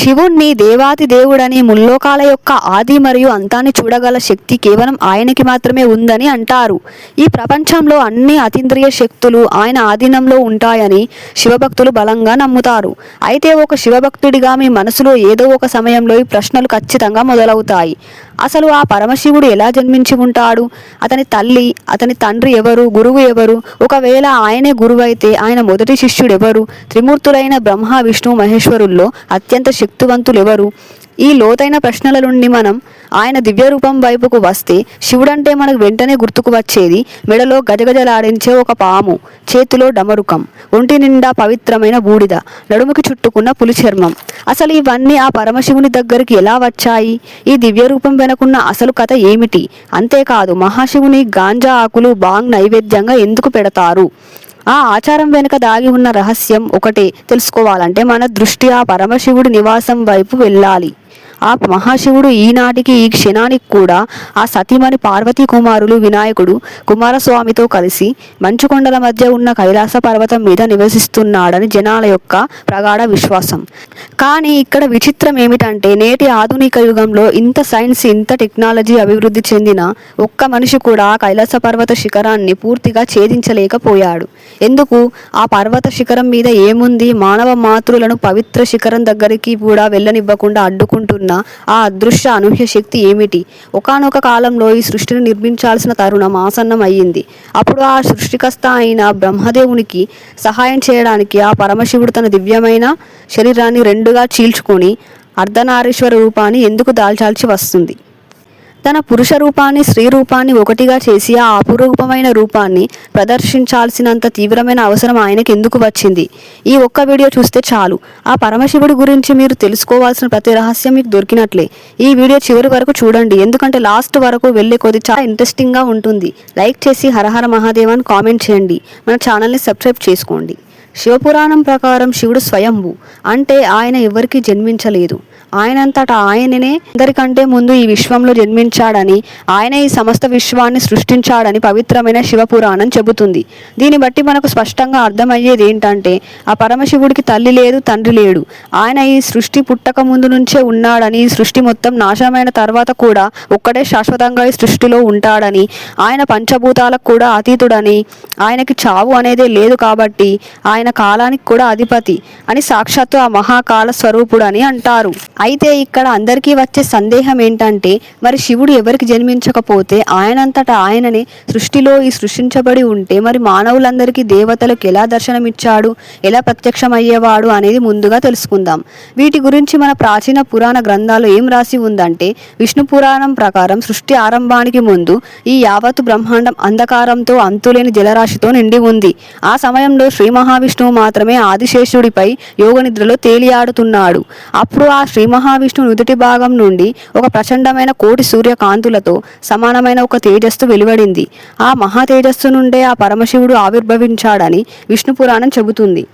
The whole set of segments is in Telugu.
శివుణ్ణి దేవాతి దేవుడని, ముల్లోకాల యొక్క ఆది మరియు అంతాన్ని చూడగల శక్తి కేవలం ఆయనకి మాత్రమే ఉందని అంటారు. ఈ ప్రపంచంలో అన్ని అతీంద్రియ శక్తులు ఆయన ఆధీనంలో ఉంటాయని శివభక్తులు బలంగా నమ్ముతారు. అయితే ఒక శివభక్తుడిగా మీ మనసులో ఏదో ఒక సమయంలో ఈ ప్రశ్నలు ఖచ్చితంగా మొదలవుతాయి. అసలు ఆ పరమశివుడు ఎలా జన్మించి ఉంటాడు? అతని తల్లి, అతని తండ్రి ఎవరు? గురువు ఎవరు? ఒకవేళ ఆయనే గురువు అయితే ఆయన మొదటి శిష్యుడు ఎవరు? త్రిమూర్తులైన బ్రహ్మ, విష్ణు, మహేశ్వరుల్లో అత్యంత శక్తివంతులు ఎవరు? ఈ లోతైన ప్రశ్నల నుండి మనం ఆయన దివ్య రూపం వైపుకు వస్తే, శివుడంటే మనకు వెంటనే గుర్తుకు వచ్చేది మెడలో గజగజలాడించే ఒక పాము, చేతిలో డమరుకం, ఒంటి నిండా పవిత్రమైన బూడిద, నడుముకి చుట్టుకున్న పులి చర్మం. అసలు ఇవన్నీ ఆ పరమశివుని దగ్గరికి ఎలా వచ్చాయి? ఈ దివ్య రూపం వెనుకున్న అసలు కథ ఏమిటి? అంతేకాదు, మహాశివుని గాంజా ఆకులు బాంగ్ నైవేద్యంగా ఎందుకు పెడతారు? ఆ ఆచారం వెనుక దాగి ఉన్న రహస్యం ఒకటే తెలుసుకోవాలంటే మన దృష్టి ఆ పరమశివుడి నివాసం వైపు వెళ్ళాలి. ఆ మహాశివుడు ఈనాటికి, ఈ క్షణానికి కూడా ఆ సతీమణి పార్వతీ కుమారులు వినాయకుడు కుమారస్వామితో కలిసి మంచుకొండల మధ్య ఉన్న కైలాస పర్వతం మీద నివసిస్తున్నాడని జనాల యొక్క ప్రగాఢ విశ్వాసం. కానీ ఇక్కడ విచిత్రం ఏమిటంటే, నేటి ఆధునిక యుగంలో ఇంత సైన్స్, ఇంత టెక్నాలజీ అభివృద్ధి చెందిన ఒక్క మనిషి కూడా ఆ కైలాస పర్వత శిఖరాన్ని పూర్తిగా ఛేదించలేకపోయాడు. ఎందుకు? ఆ పర్వత శిఖరం మీద ఏముంది? మానవ మాతృలను పవిత్ర శిఖరం దగ్గరికి కూడా వెళ్ళనివ్వకుండా అడ్డుకుంటున్న ఆ అదృశ్య అనూహ్య శక్తి ఏమిటి? ఒకానొక కాలంలో ఈ సృష్టిని నిర్మించాల్సిన తరుణం ఆసన్నం అయ్యింది. అప్పుడు ఆ సృష్టికర్త అయిన బ్రహ్మదేవునికి సహాయం చేయడానికి ఆ పరమశివుడు తన దివ్యమైన శరీరాన్ని రెండుగా చీల్చుకొని అర్ధనారీశ్వర రూపాన్ని ఎందుకు దాల్చాల్సి వస్తుంది? తన పురుష రూపాన్ని, స్త్రీ రూపాన్ని ఒకటిగా చేసి ఆ అపురూపమైన రూపాన్ని ప్రదర్శించాల్సినంత తీవ్రమైన అవసరం ఆయనకి ఎందుకు వచ్చింది? ఈ ఒక్క వీడియో చూస్తే చాలు ఆ పరమశివుడి గురించి మీరు తెలుసుకోవాల్సిన ప్రతి రహస్యం మీకు దొరికినట్లే. ఈ వీడియో చివరి వరకు చూడండి, ఎందుకంటే లాస్ట్ వరకు వెళ్ళే కొద్ది చాలా ఇంట్రెస్టింగ్గా ఉంటుంది. లైక్ చేసి హరహర మహాదేవ్ అని కామెంట్ చేయండి. మన ఛానల్ని సబ్స్క్రైబ్ చేసుకోండి. శివపురాణం ప్రకారం శివుడు స్వయంభూ, అంటే ఆయన ఎవరికి జన్మించలేదు. ఆయనంతటా ఆయననే అందరికంటే ముందు ఈ విశ్వంలో జన్మించాడని, ఆయన ఈ సమస్త విశ్వాన్ని సృష్టించాడని పవిత్రమైన శివపురాణం చెబుతుంది. దీన్ని బట్టి మనకు స్పష్టంగా అర్థమయ్యేది ఏంటంటే, ఆ పరమశివుడికి తల్లి లేదు, తండ్రి లేడు. ఆయన ఈ సృష్టి పుట్టక ముందు నుంచే ఉన్నాడని, ఈ సృష్టి మొత్తం నాశనమైన తర్వాత కూడా ఒక్కడే శాశ్వతంగా ఈ సృష్టిలో ఉంటాడని, ఆయన పంచభూతాలకు కూడా అతీతుడని, ఆయనకి చావు అనేదే లేదు కాబట్టి ఆయన కాలానికి కూడా అధిపతి అని సాక్షాత్తు ఆ మహాకాల స్వరూపుడని అంటారు. అయితే ఇక్కడ అందరికీ వచ్చే సందేహం ఏంటంటే, మరి శివుడు ఎవరికి జన్మించకపోతే ఆయనంతటా ఆయననే సృష్టిలో ఈ సృష్టించబడి ఉంటే మరి మానవులందరికీ, దేవతలకు ఎలా దర్శనమిచ్చాడు, ఎలా ప్రత్యక్షమయ్యేవాడు అనేది ముందుగా తెలుసుకుందాం. వీటి గురించి మన ప్రాచీన పురాణ గ్రంథాలు ఏం రాసి ఉందంటే, విష్ణు పురాణం ప్రకారం సృష్టి ఆరంభానికి ముందు ఈ యావత్తు బ్రహ్మాండం అంధకారంతో, అంతులేని జలరాశితో నిండి ఉంది. ఆ సమయంలో శ్రీ మహావిష్ణువు మాత్రమే ఆదిశేషుడిపై యోగనిద్రలో తేలియాడుతున్నాడు. అప్పుడు ఆ శ్రీ మహావిష్ణువు నుదుటి భాగం నుండి ఒక ప్రచండమైన కోటి సూర్యకాంతులతో సమానమైన ఒక తేజస్సు వెలువడింది. ఆ మహా తేజస్సు నుండే ఆ పరమశివుడు ఆవిర్భవించాడని విష్ణు పురాణం చెబుతుంది.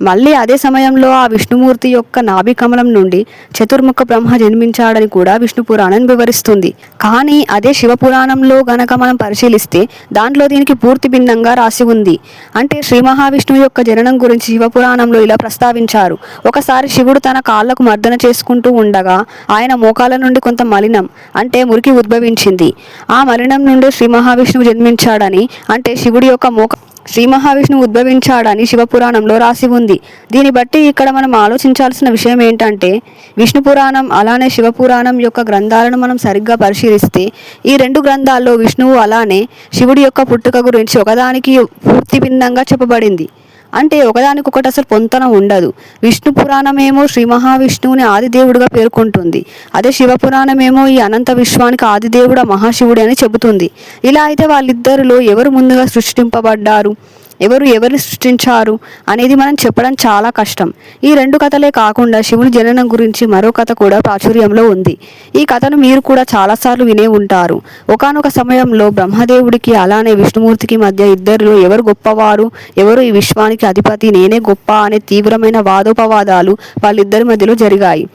మళ్ళీ అదే సమయంలో ఆ విష్ణుమూర్తి యొక్క నాభి కమలం నుండి చతుర్ముఖ బ్రహ్మ జన్మించాడని కూడా విష్ణు పురాణం వివరిస్తుంది. కానీ అదే శివపురాణంలో గనక మనం పరిశీలిస్తే దాంట్లో దీనికి పూర్తి భిన్నంగా రాసి ఉంది. అంటే శ్రీ మహావిష్ణువు యొక్క జననం గురించి శివపురాణంలో ఇలా ప్రస్తావించారు. ఒకసారి శివుడు తన కాళ్లకు మర్దన చేసుకుంటూ ఉండగా ఆయన మోకాల నుండి కొంత మలినం, అంటే మురికి ఉద్భవించింది. ఆ మలినం నుండి శ్రీ మహావిష్ణువు జన్మించాడని, అంటే శివుడి యొక్క శ్రీ మహావిష్ణువు ఉద్భవించాడని శివపురాణంలో రాసి ఉంది. దీన్ని బట్టి ఇక్కడ మనం ఆలోచించాల్సిన విషయం ఏంటంటే, విష్ణు పురాణం అలానే శివపురాణం యొక్క గ్రంథాలను మనం సరిగ్గా పరిశీలిస్తే ఈ రెండు గ్రంథాల్లో విష్ణువు అలానే శివుడి యొక్క పుట్టుక గురించి ఒకదానికి పూర్తి భిన్నంగా చెప్పబడింది. అంటే ఒకదానికొకటి అసలు పొంతన ఉండదు. విష్ణు పురాణమేమో శ్రీ మహావిష్ణువుని ఆదిదేవుడిగా పేర్కొంటుంది. అదే శివపురాణమేమో ఈ అనంత విశ్వానికి ఆదిదేవుడు మహాశివుడు అని చెబుతుంది. ఇలా అయితే వాళ్ళిద్దరిలో ఎవరు ముందుగా సృష్టింపబడ్డారు, ఎవరిని సృష్టించారు అనేది మనం చెప్పడం చాలా కష్టం. ఈ రెండు కథలే కాకుండా శివుని జననం గురించి మరో కథ కూడా ప్రాచుర్యంలో ఉంది. ఈ కథను మీరు కూడా చాలాసార్లు వినే ఉంటారు. ఒకానొక సమయంలో బ్రహ్మదేవుడికి అలానే విష్ణుమూర్తికి మధ్య ఇద్దరిలో ఎవరు గొప్పవారు, ఎవరు ఈ విశ్వానికి అధిపతి, నేనే గొప్ప అనే తీవ్రమైన వాదోపవాదాలు వాళ్ళిద్దరి మధ్యలో జరిగాయి.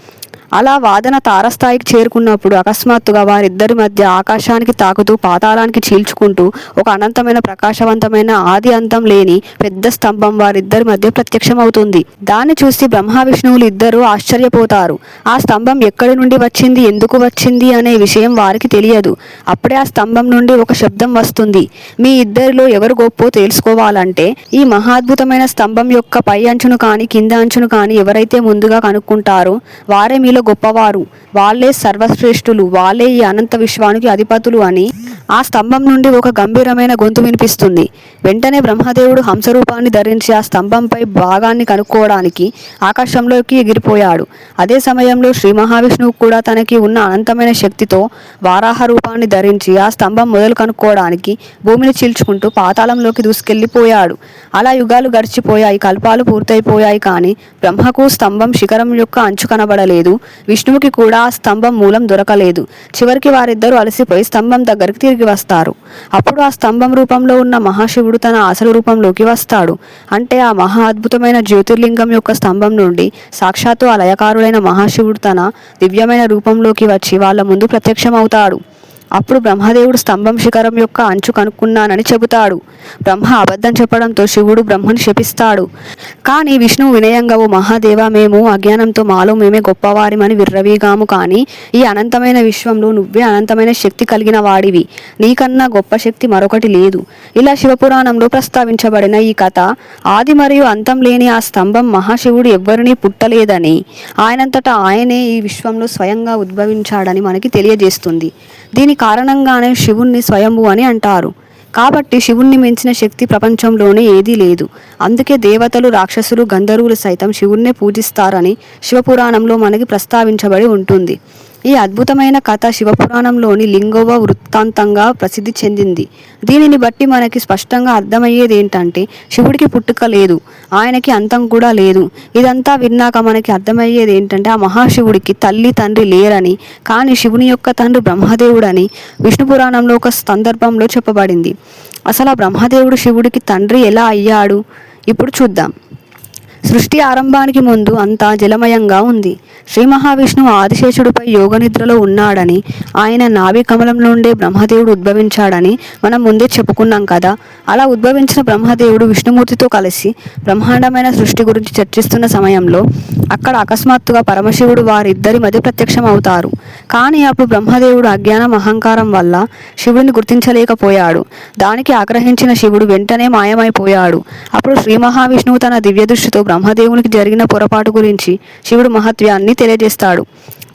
అలా వాదన తారస్థాయికి చేరుకున్నప్పుడు అకస్మాత్తుగా వారిద్దరి మధ్య ఆకాశానికి తాకుతూ పాతాళానికి చీల్చుకుంటూ ఒక అనంతమైన ప్రకాశవంతమైన ఆది అంతం లేని పెద్ద స్తంభం వారిద్దరి మధ్య ప్రత్యక్షమవుతుంది. దాన్ని చూసి బ్రహ్మ విష్ణువులు ఇద్దరూ ఆశ్చర్యపోతారు. ఆ స్తంభం ఎక్కడి నుండి వచ్చింది, ఎందుకు వచ్చింది అనే విషయం వారికి తెలియదు. అప్పుడే ఆ స్తంభం నుండి ఒక శబ్దం వస్తుంది. మీ ఇద్దరిలో ఎవరు గొప్పో తెలుసుకోవాలంటే ఈ మహాద్భుతమైన స్తంభం యొక్క పై అంచును కానీ కింద అంచును కానీ ఎవరైతే ముందుగా కనుక్కుంటారో వారే మీలో గొప్పవారు, వాళ్ళే సర్వశ్రేష్ఠులు, వాళ్ళే ఈ అనంత విశ్వానికి అధిపతులు అని ఆ స్తంభం నుండి ఒక గంభీరమైన గొంతు వినిపిస్తుంది. వెంటనే బ్రహ్మదేవుడు హంసరూపాన్ని ధరించి ఆ స్తంభంపై భాగాన్ని కనుక్కోవడానికి ఆకాశంలోకి ఎగిరిపోయాడు. అదే సమయంలో శ్రీ మహావిష్ణువు కూడా తనకి ఉన్న అనంతమైన శక్తితో వారాహ రూపాన్ని ధరించి ఆ స్తంభం మొదలు కనుక్కోవడానికి భూమిని చీల్చుకుంటూ పాతాళంలోకి దూసుకెళ్లిపోయాడు. అలా యుగాలు గడిచిపోయాయి, కల్పాలు పూర్తయిపోయాయి. కానీ బ్రహ్మకు స్తంభం శిఖరం యొక్క అంచు కనబడలేదు, విష్ణువుకి కూడా ఆ స్తంభం మూలం దొరకలేదు. చివరికి వారిద్దరూ అలసిపోయి స్తంభం దగ్గరికి తిరిగి వస్తారు. అప్పుడు ఆ స్తంభం రూపంలో ఉన్న మహాశివుడు తన అసలు రూపంలోకి వస్తాడు. అంటే ఆ మహా అద్భుతమైన జ్యోతిర్లింగం యొక్క స్తంభం నుండి సాక్షాత్తు ఆ లయకారుడైన మహాశివుడు తన దివ్యమైన రూపంలోకి వచ్చి వాళ్ళ ముందు ప్రత్యక్షమవుతాడు. అప్పుడు బ్రహ్మదేవుడు స్తంభం శిఖరం యొక్క అంచు కనుక్కున్నానని చెబుతాడు. బ్రహ్మ అబద్ధం చెప్పడంతో శివుడు బ్రహ్మను శపిస్తాడు. కానీ విష్ణువు వినయంగా, ఓ మహాదేవ, మేము అజ్ఞానంతో మాలో మేమే గొప్పవారిమని విర్రవీగాము. కానీ ఈ అనంతమైన విశ్వంలో నువ్వే అనంతమైన శక్తి కలిగిన వాడివి, నీకన్నా గొప్ప శక్తి మరొకటి లేదు. ఇలా శివపురాణంలో ప్రస్తావించబడిన ఈ కథ ఆది మరియు అంతం లేని ఆ స్తంభం మహాశివుడు ఎవ్వరినీ పుట్టలేదని, ఆయనంతటా ఆయనే ఈ విశ్వంలో స్వయంగా ఉద్భవించాడని మనకి తెలియజేస్తుంది. దీని కారణంగానే శివుణ్ణి స్వయంభు అని అంటారు. కాబట్టి శివుణ్ణి మించిన శక్తి ప్రపంచంలోనే ఏదీ లేదు. అందుకే దేవతలు, రాక్షసులు, గంధర్వులు సైతం శివుణ్ణే పూజిస్తారని శివపురాణంలో మనకి ప్రస్తావించబడి ఉంటుంది. ఈ అద్భుతమైన కథ శివపురాణంలోని లింగోవ వృత్తాంతంగా ప్రసిద్ధి చెందింది. దీనిని బట్టి మనకి స్పష్టంగా అర్థమయ్యేది ఏంటంటే శివుడికి పుట్టుక లేదు, ఆయనకి అంతం కూడా లేదు. ఇదంతా విన్నాక మనకి అర్థమయ్యేది ఏంటంటే ఆ మహాశివుడికి తల్లి తండ్రి లేరని, కానీ శివుని యొక్క తండ్రి బ్రహ్మదేవుడని విష్ణు పురాణంలో ఒక సందర్భంలో చెప్పబడింది. అసలు ఆ బ్రహ్మదేవుడు శివుడికి తండ్రి ఎలా అయ్యాడు ఇప్పుడు చూద్దాం. సృష్టి ఆరంభానికి ముందు అంతా జలమయంగా ఉంది. శ్రీ మహావిష్ణువు ఆదిశేషుడిపై యోగనిద్రలో ఉన్నాడని, ఆయన నాభి కమలం నుండే బ్రహ్మదేవుడు ఉద్భవించాడని మనం ముందే చెప్పుకున్నాం కదా. అలా ఉద్భవించిన బ్రహ్మదేవుడు విష్ణుమూర్తితో కలిసి బ్రహ్మాండమైన సృష్టి గురించి చర్చిస్తున్న సమయంలో అక్కడ అకస్మాత్తుగా పరమశివుడు వారిద్దరి మధ్య ప్రత్యక్షం అవుతారు. కానీ అప్పుడు బ్రహ్మదేవుడు అజ్ఞానం, అహంకారం వల్ల శివుడిని గుర్తించలేకపోయాడు. దానికి ఆగ్రహించిన శివుడు వెంటనే మాయమైపోయాడు. అప్పుడు శ్రీ మహావిష్ణువు తన దివ్య దృష్టితో బ్రహ్మదేవునికి జరిగిన పొరపాటు గురించి శివుడు మహత్యాన్ని తెలియజేస్తాడు.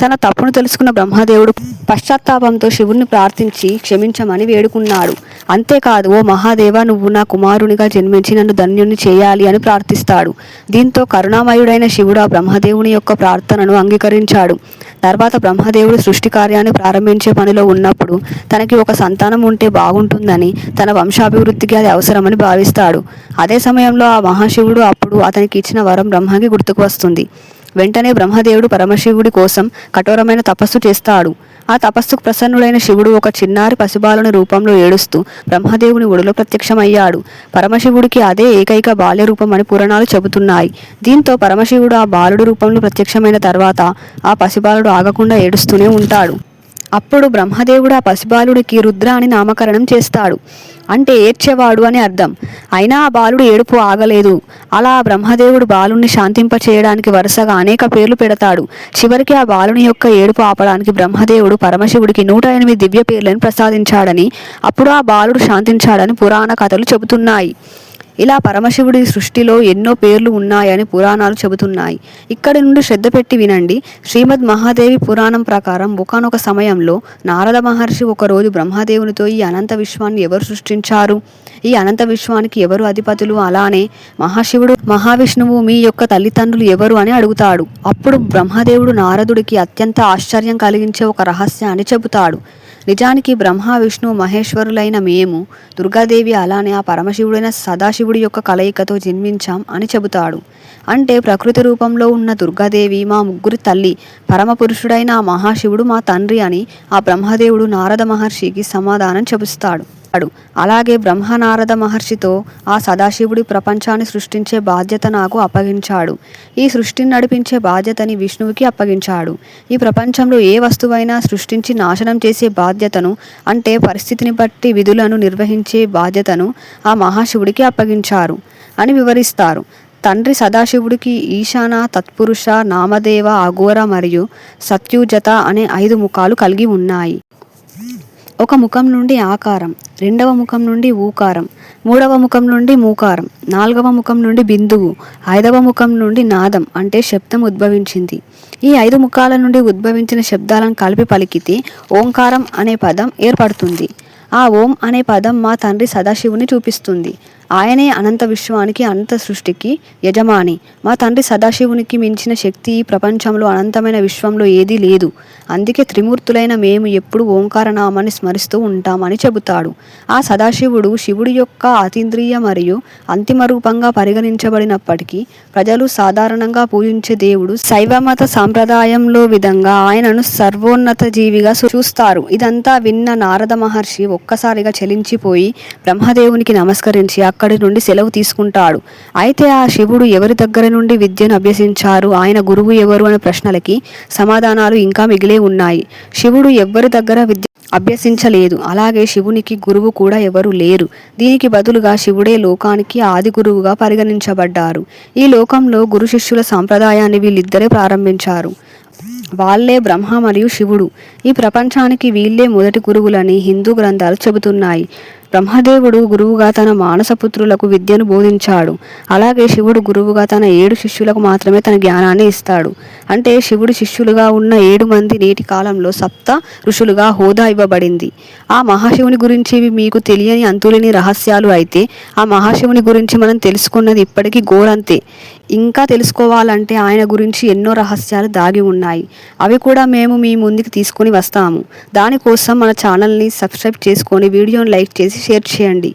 తన తప్పును తెలుసుకున్న బ్రహ్మదేవుడు పశ్చాత్తాపంతో శివుణ్ణి ప్రార్థించి క్షమించమని వేడుకున్నాడు. అంతేకాదు, ఓ మహాదేవ, నువ్వు నా కుమారునిగా జన్మించి నన్ను ధన్యుణ్ణి చేయాలి అని ప్రార్థిస్తాడు. దీంతో కరుణామయుడైన శివుడు ఆ బ్రహ్మదేవుని యొక్క ప్రార్థనను అంగీకరించాడు. తర్వాత బ్రహ్మదేవుడు సృష్టి కార్యాన్ని ప్రారంభించే పనిలో ఉన్నప్పుడు తనకి ఒక సంతానం ఉంటే బాగుంటుందని, తన వంశాభివృద్ధికి అది అవసరమని భావిస్తాడు. అదే సమయంలో ఆ మహాశివుడు అప్పుడు అతనికి ఇచ్చిన వరం బ్రహ్మకి గుర్తుకు వస్తుంది. వెంటనే బ్రహ్మదేవుడు పరమశివుడి కోసం కఠోరమైన తపస్సు చేస్తాడు. ఆ తపస్సుకు ప్రసన్నుడైన శివుడు ఒక చిన్నారి పసిబాలుని రూపంలో ఏడుస్తూ బ్రహ్మదేవుని ఒడిలో ప్రత్యక్షమయ్యాడు. పరమశివుడికి అదే ఏకైక బాల్య రూపం అని పురాణాలు చెబుతున్నాయి. దీంతో పరమశివుడు ఆ బాలుడి రూపంలో ప్రత్యక్షమైన తర్వాత ఆ పసిబాలుడు ఆగకుండా ఏడుస్తూనే ఉంటాడు. అప్పుడు బ్రహ్మదేవుడు ఆ పసిబాలుడికి రుద్ర అని నామకరణం చేస్తాడు. అంటే ఏడ్చేవాడు అని అర్థం. అయినా ఆ బాలుడు ఏడుపు ఆగలేదు. అలా బ్రహ్మదేవుడు బాలుని శాంతింప చేయడానికి వరుసగా అనేక పేర్లు పెడతాడు. చివరికి ఆ బాలుని యొక్క ఏడుపు ఆపడానికి బ్రహ్మదేవుడు పరమశివుడికి 108 దివ్య పేర్లను ప్రసాదించాడని, అప్పుడు ఆ బాలుడు శాంతించాడని పురాణ కథలు చెబుతున్నాయి. ఇలా పరమశివుడి సృష్టిలో ఎన్నో పేర్లు ఉన్నాయని పురాణాలు చెబుతున్నాయి. ఇక్కడి నుండి శ్రద్ధ పెట్టి వినండి. శ్రీమద్ మహాదేవి పురాణం ప్రకారం ఒకానొక సమయంలో నారద మహర్షి ఒకరోజు బ్రహ్మదేవునితో ఈ అనంత విశ్వాన్ని ఎవరు సృష్టించారు, ఈ అనంత విశ్వానికి ఎవరు అధిపతులు, అలానే మహాశివుడు మహావిష్ణువు మీ యొక్క తల్లిదండ్రులు ఎవరు అని అడుగుతాడు. అప్పుడు బ్రహ్మదేవుడు నారదుడికి అత్యంత ఆశ్చర్యం కలిగించే ఒక రహస్యాన్ని చెబుతాడు. నిజానికి బ్రహ్మ, విష్ణు, మహేశ్వరులైన మేము దుర్గాదేవి అలానే ఆ పరమశివుడైన సదాశివుడి యొక్క కలయికతో జన్మించాం అని చెబుతాడు. అంటే ప్రకృతి రూపంలో ఉన్న దుర్గాదేవి మా ముగ్గురి తల్లి, పరమపురుషుడైన ఆ మహాశివుడు మా తండ్రి అని ఆ బ్రహ్మదేవుడు నారద మహర్షికి సమాధానం చెబుతాడు. అలాగే బ్రహ్మ నారద మహర్షితో ఆ సదాశివుడి ప్రపంచాన్ని సృష్టించే బాధ్యత నాకు అప్పగించాడు. ఈ సృష్టిని నడిపించే బాధ్యతని విష్ణువుకి అప్పగించాడు. ఈ ప్రపంచంలో ఏ వస్తువైనా సృష్టించి నాశనం చేసే బాధ్యతను, అంటే పరిస్థితిని బట్టి విధులను నిర్వహించే బాధ్యతను ఆ మహాశివుడికి అప్పగించారు అని వివరిస్తారు. తండ్రి సదాశివుడికి ఈశాన, తత్పురుష, నామదేవ, అఘోర మరియు సత్యుజత అనే 5 ముఖాలు కలిగి ఉన్నాయి. ఒక ముఖం నుండి ఆకారం, రెండవ ముఖం నుండి ఊకారం, మూడవ ముఖం నుండి మూకారం, నాలుగవ ముఖం నుండి బిందువు, 5వ ముఖం నుండి నాదం అంటే శబ్దం ఉద్భవించింది. ఈ 5 ముఖాల నుండి ఉద్భవించిన శబ్దాలను కలిపి పలికితే ఓంకారం అనే పదం ఏర్పడుతుంది. ఆ ఓం అనే పదం మా తండ్రి సదాశివుని చూపిస్తుంది. ఆయనే అనంత విశ్వానికి, అనంత సృష్టికి యజమాని. మా తండ్రి సదాశివునికి మించిన శక్తి ఈ ప్రపంచంలో, అనంతమైన విశ్వంలో ఏదీ లేదు. అందుకే త్రిమూర్తులైన మేము ఎప్పుడు ఓంకారనామాన్ని స్మరిస్తూ ఉంటామని చెబుతాడు. ఆ సదాశివుడు శివుడి యొక్క అతీంద్రియ మరియు అంతిమ రూపంగా పరిగణించబడినప్పటికీ ప్రజలు సాధారణంగా పూజించే దేవుడు శైవమత సాంప్రదాయంలో విధంగా ఆయనను సర్వోన్నత జీవిగా చూస్తారు. ఇదంతా విన్న నారద మహర్షి ఒక్కసారిగా చలించిపోయి బ్రహ్మదేవునికి నమస్కరించి అక్కడి నుండి సెలవు తీసుకుంటాడు. అయితే ఆ శివుడు ఎవరి దగ్గర నుండి విద్యను అభ్యసించారు, ఆయన గురువు ఎవరు అనే ప్రశ్నలకి సమాధానాలు ఇంకా మిగిలే ఉన్నాయి. శివుడు ఎవరి దగ్గర విద్య అభ్యసించలేదు. అలాగే శివునికి గురువు కూడా ఎవరు లేరు. దీనికి బదులుగా శివుడే లోకానికి ఆది గురువుగా పరిగణించబడ్డారు. ఈ లోకంలో గురు శిష్యుల సాంప్రదాయాన్ని వీళ్ళిద్దరే ప్రారంభించారు. వాళ్ళే బ్రహ్మ మరియు శివుడు. ఈ ప్రపంచానికి వీళ్ళే మొదటి గురువులని హిందూ గ్రంథాలు చెబుతున్నాయి. బ్రహ్మదేవుడు గురువుగా తన మానసపుత్రులకు విద్యను బోధించాడు. అలాగే శివుడు గురువుగా తన 7 శిష్యులకు మాత్రమే తన జ్ఞానాన్ని ఇస్తాడు. అంటే శివుడు శిష్యులుగా ఉన్న 7 మంది నేటి కాలంలో సప్త ఋషులుగా హోదా ఇవ్వబడింది. ఆ మహాశివుని గురించి మీకు తెలియని అంతులేని రహస్యాలు. అయితే ఆ మహాశివుని గురించి మనం తెలుసుకున్నది ఇప్పటికీ గోరంతే. ఇంకా తెలుసుకోవాలంటే ఆయన గురించి ఎన్నో రహస్యాలు దాగి ఉన్నాయి. అవి కూడా మేము మీ ముందుకు తీసుకొని వస్తాము. దానికోసం మన ఛానల్ని సబ్స్క్రైబ్ చేసుకొని వీడియోని లైక్ చేసి షేర్ చేయండి.